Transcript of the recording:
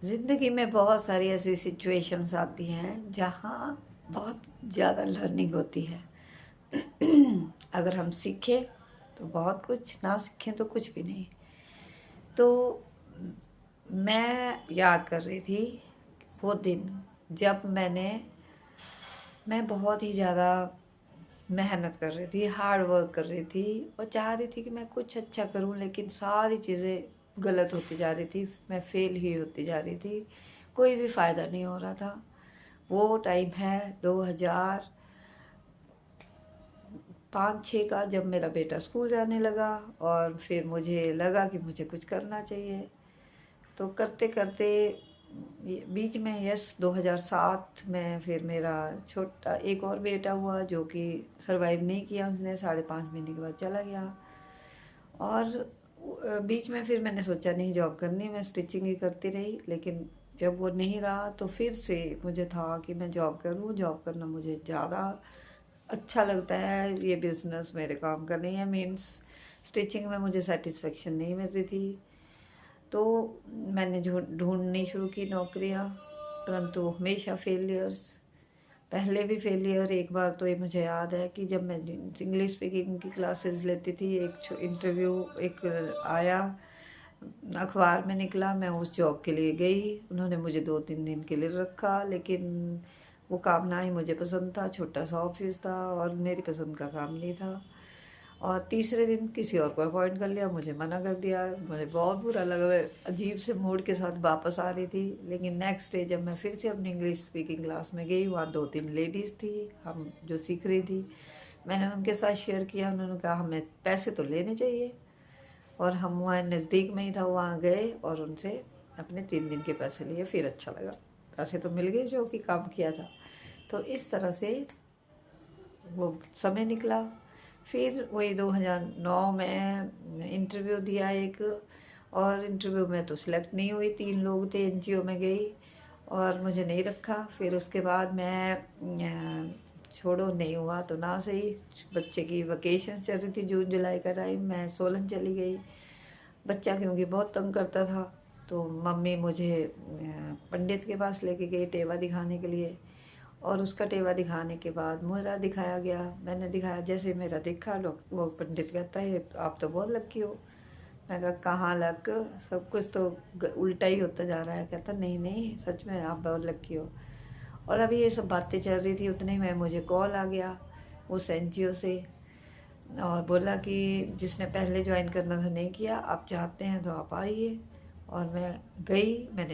ज़िंदगी में बहुत सारी ऐसी सिचुएशंस आती हैं जहाँ बहुत ज़्यादा लर्निंग होती है। अगर हम सीखें तो बहुत कुछ, ना सीखें तो कुछ भी नहीं। तो मैं याद कर रही थी वो दिन जब मैं बहुत ही ज़्यादा मेहनत कर रही थी, हार्ड वर्क कर रही थी और चाह रही थी कि मैं कुछ अच्छा करूं, लेकिन सारी चीज़ें गलत होती जा रही थी। मैं फेल ही होती जा रही थी, कोई भी फ़ायदा नहीं हो रहा था। वो टाइम है 2005-06 का, जब मेरा बेटा स्कूल जाने लगा और फिर मुझे लगा कि मुझे कुछ करना चाहिए। तो करते करते बीच में 2007 में फिर मेरा छोटा एक और बेटा हुआ जो कि सरवाइव नहीं किया, उसने 5.5 महीने के बाद चला गया। और बीच में फिर मैंने सोचा नहीं जॉब करनी, मैं स्टिचिंग ही करती रही। लेकिन जब वो नहीं रहा तो फिर से मुझे था कि मैं जॉब करूं। जॉब करना मुझे ज़्यादा अच्छा लगता है, ये बिज़नेस मेरे काम का नहीं है। मीन्स स्टिचिंग में मुझे सेटिस्फेक्शन नहीं मिल रही थी। तो मैंने ढूंढनी शुरू की नौकरियां, परंतु हमेशा फेलियर्स। पहले भी फेलियर। एक बार तो ये मुझे याद है कि जब मैं इंग्लिश स्पीकिंग की क्लासेस लेती थी, एक इंटरव्यू एक आया, अखबार में निकला, मैं उस जॉब के लिए गई। उन्होंने मुझे 2-3 दिन के लिए रखा, लेकिन वो काम ना ही मुझे पसंद था। छोटा सा ऑफिस था और मेरी पसंद का काम नहीं था। और तीसरे दिन किसी और को अपॉइंट कर लिया, मुझे मना कर दिया। मुझे बहुत बुरा लगा, मैं अजीब से मूड के साथ वापस आ रही थी। लेकिन नेक्स्ट डे जब मैं फिर से अपनी इंग्लिश स्पीकिंग क्लास में गई, वहाँ 2-3 लेडीज़ थी, हम जो सीख रही थी। मैंने उनके साथ शेयर किया, उन्होंने कहा हमें पैसे तो लेने चाहिए। और हम वहाँ नज़दीक में ही था, वहाँ गए और उनसे अपने 3 दिन के पैसे लिए। फिर अच्छा लगा, पैसे तो मिल गए जो कि काम किया था। तो इस तरह से वो समय निकला। फिर वही 2009 में इंटरव्यू दिया एक, और इंटरव्यू में तो सिलेक्ट नहीं हुई। 3 लोग थे, एनजीओ में गई और मुझे नहीं रखा। फिर उसके बाद मैं छोड़ो, नहीं हुआ तो ना सही। बच्चे की वकेशन चल रही थी, जून जुलाई का टाइम, मैं सोलन चली गई। बच्चा क्योंकि बहुत तंग करता था, तो मम्मी मुझे पंडित के पास लेके गई टेवा दिखाने के लिए। और उसका टेवा दिखाने के बाद मेरा दिखाया गया, मैंने दिखाया। जैसे मेरा देखा, लोग वो पंडित कहता है तो आप तो बहुत लकी हो। मैं कहा कहाँ लक, सब कुछ तो उल्टा ही होता जा रहा है। कहता नहीं नहीं, सच में आप बहुत लकी हो। और अभी ये सब बातें चल रही थी, उतने में मुझे कॉल आ गया उस एनजीओ से, और बोला कि जिसने पहले ज्वाइन करना था नहीं किया, आप चाहते हैं तो आप आइए। और मैं गई, मैंने